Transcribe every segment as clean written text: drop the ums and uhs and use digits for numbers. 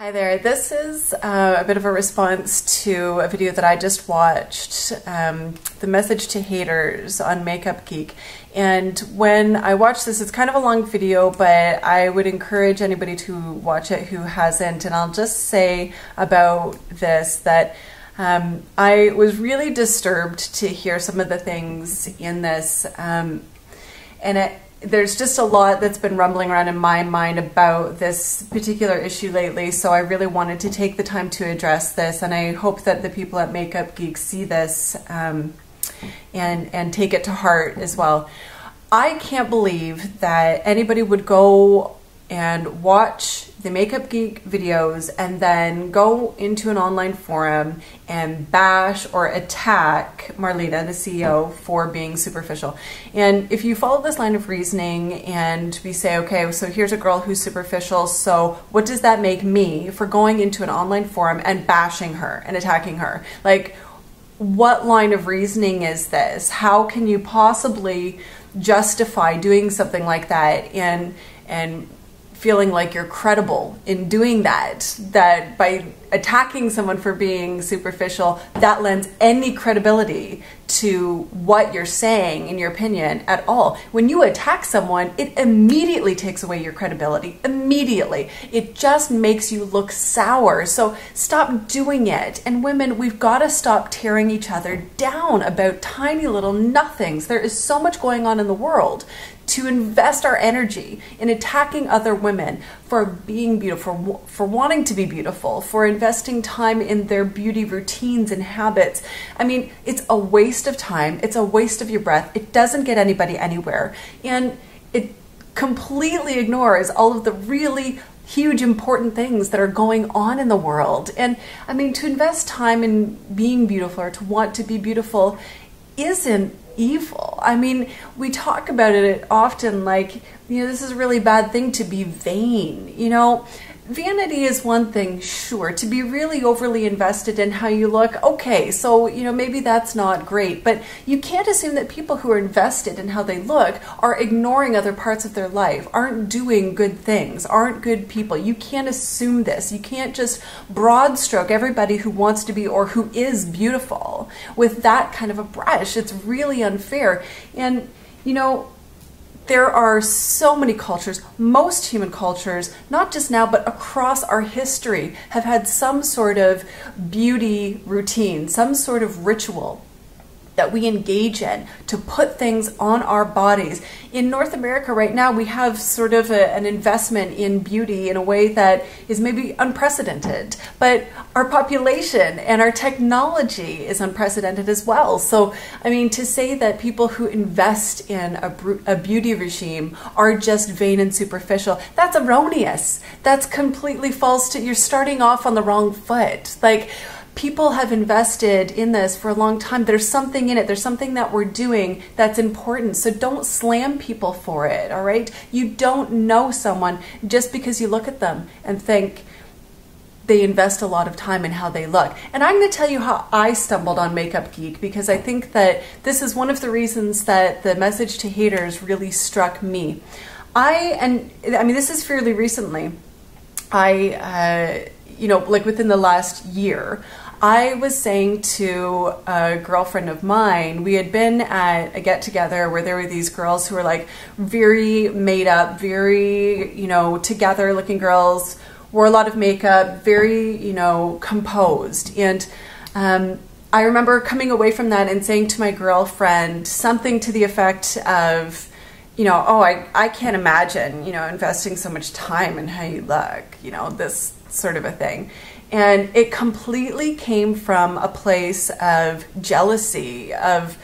Hi there, this is a bit of a response to a video that I just watched, The Message to Haters on Makeup Geek. And when I watched this, it's kind of a long video, but I would encourage anybody to watch it who hasn't. And I'll just say about this that I was really disturbed to hear some of the things in this, there's just a lot that's been rumbling around in my mind about this particular issue lately, so I really wanted to take the time to address this, and I hope that the people at Makeup Geek see this and take it to heart as well. I can't believe that anybody would go and watch the Makeup Geek videos and then go into an online forum and bash or attack Marlena, the CEO, for being superficial. And if you follow this line of reasoning and we say, okay, so here's a girl who's superficial, so what does that make me for going into an online forum and bashing her and attacking her? Like, what line of reasoning is this? How can you possibly justify doing something like that and feeling like you're credible in doing that by attacking someone for being superficial, that lends any credibility to what you're saying in your opinion at all. When you attack someone, it immediately takes away your credibility. Immediately. It just makes you look sour. So stop doing it. And women, we've got to stop tearing each other down about tiny little nothings. There is so much going on in the world to invest our energy in attacking other women for being beautiful, for wanting to be beautiful, for investing time in their beauty routines and habits. I mean, it's a waste of time. It's a waste of your breath. It doesn't get anybody anywhere. And it completely ignores all of the really huge important things that are going on in the world. And I mean, to invest time in being beautiful or to want to be beautiful isn't evil. I mean, we talk about it often like, you know, this is a really bad thing to be vain. You know, vanity is one thing, sure. To be really overly invested in how you look, okay, so, you know, maybe that's not great. But you can't assume that people who are invested in how they look are ignoring other parts of their life, aren't doing good things, aren't good people. You can't assume this. You can't just broad stroke everybody who wants to be or who is beautiful with that kind of a brush. It's really unfair. And, you know, there are so many cultures, most human cultures, not just now, but across our history, have had some sort of beauty routine, some sort of ritual that we engage in to put things on our bodies. In North America right now, we have sort of an investment in beauty in a way that is maybe unprecedented, but our population and our technology is unprecedented as well. So, I mean, to say that people who invest in a beauty regime are just vain and superficial, that's erroneous. That's completely false. You're starting off on the wrong foot. Like, people have invested in this for a long time. There's something in it. There's something that we're doing that's important. So don't slam people for it, all right? You don't know someone just because you look at them and think they invest a lot of time in how they look. And I'm going to tell you how I stumbled on Makeup Geek, because I think that this is one of the reasons that the message to haters really struck me. I mean, this is fairly recently. You know, like within the last year, I was saying to a girlfriend of mine, we had been at a get-together where there were these girls who were like very made up, very, you know, together looking girls, wore a lot of makeup, very, you know, composed. And I remember coming away from that and saying to my girlfriend something to the effect of, you know, oh, I can't imagine, you know, investing so much time in how you look, you know, this sort of a thing. And it completely came from a place of jealousy, of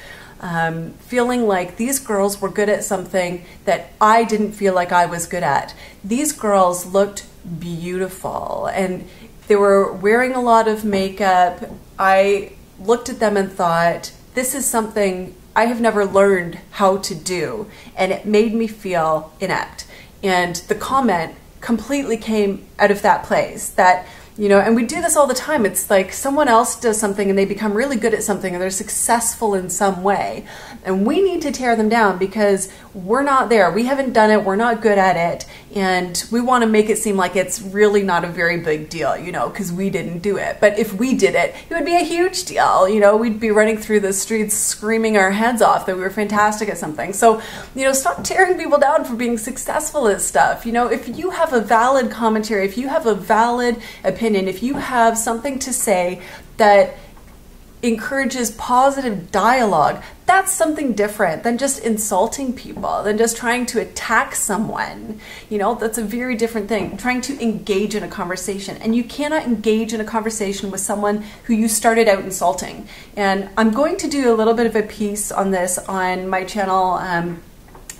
feeling like these girls were good at something that I didn't feel like I was good at. These girls looked beautiful and they were wearing a lot of makeup. I looked at them and thought, this is something I have never learned how to do, and it made me feel inept. And the comment completely came out of that place, that, you know, and we do this all the time. It's like someone else does something and they become really good at something, or they're successful in some way, and we need to tear them down because we're not there. We haven't done it. We're not good at it. And we want to make it seem like it's really not a very big deal, you know, because we didn't do it. But if we did it, it would be a huge deal. You know, we'd be running through the streets screaming our heads off that we were fantastic at something. So, you know, stop tearing people down for being successful at stuff. You know, if you have a valid commentary, if you have a valid opinion, if you have something to say that encourages positive dialogue, that's something different than just insulting people, than just trying to attack someone. You know, that's a very different thing. Trying to engage in a conversation. And you cannot engage in a conversation with someone who you started out insulting. And I'm going to do a little bit of a piece on this on my channel.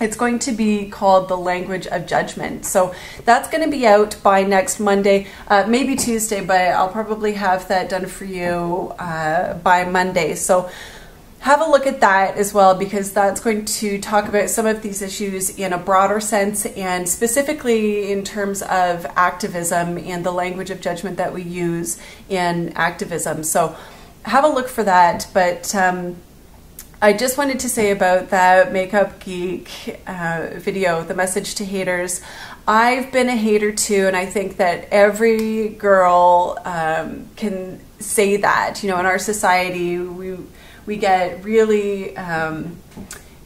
It's going to be called The Language of Judgment. So that's going to be out by next Monday, maybe Tuesday, but I'll probably have that done for you by Monday. So have a look at that as well, because that's going to talk about some of these issues in a broader sense, and specifically in terms of activism and the language of judgment that we use in activism. So have a look for that. But I just wanted to say about that Makeup Geek video, the message to haters. I've been a hater too, and I think that every girl can say that. You know, in our society, we get really,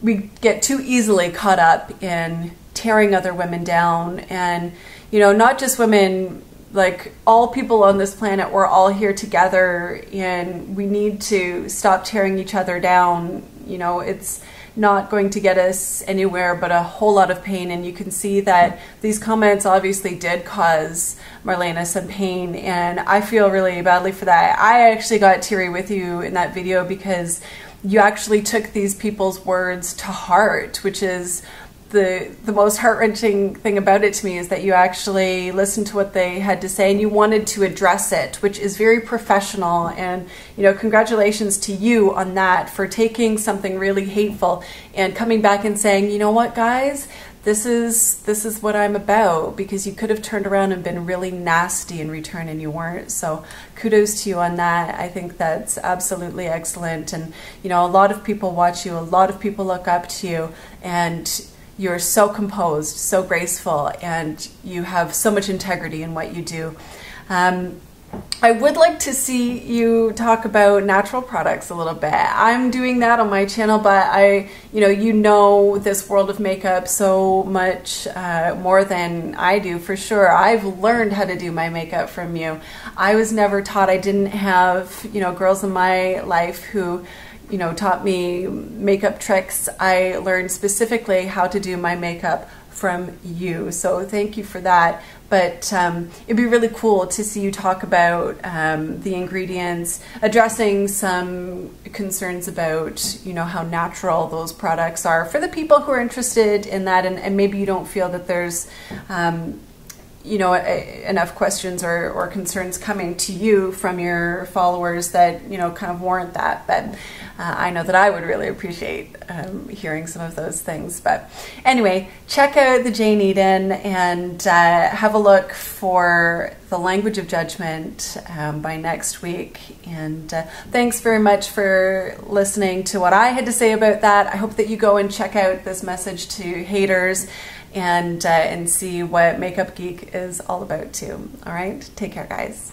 we get too easily caught up in tearing other women down. And, you know, not just women, like all people on this planet, we're all here together, and we need to stop tearing each other down. You know, it's not going to get us anywhere but a whole lot of pain. And you can see that these comments obviously did cause Marlena some pain, and I feel really badly for that. I actually got teary with you in that video because you actually took these people's words to heart, which is the most heart-wrenching thing about it to me, is that you actually listened to what they had to say and you wanted to address it, which is very professional. And, you know, congratulations to you on that, for taking something really hateful and coming back and saying, you know what, guys, this is what I'm about, because you could have turned around and been really nasty in return, and you weren't. So kudos to you on that. I think that's absolutely excellent. And, you know, a lot of people watch you, a lot of people look up to you, and you're so composed, so graceful, and you have so much integrity in what you do. I would like to see you talk about natural products a little bit. I'm doing that on my channel, but you know this world of makeup so much more than I do, for sure. I've learned how to do my makeup from you. I was never taught. I didn't have, you know, girls in my life who, you know, taught me makeup tricks. I learned specifically how to do my makeup from you. So thank you for that. But it'd be really cool to see you talk about the ingredients, addressing some concerns about, you know, how natural those products are for the people who are interested in that, and maybe you don't feel that there's you know, enough questions or concerns coming to you from your followers that, you know, kind of warrant that. But I know that I would really appreciate hearing some of those things. But anyway, check out TheJaneEden and have a look for The Language of Judgment by next week. And thanks very much for listening to what I had to say about that. I hope that you go and check out this message to haters, and see what Makeup Geek is all about too. All right, take care, guys.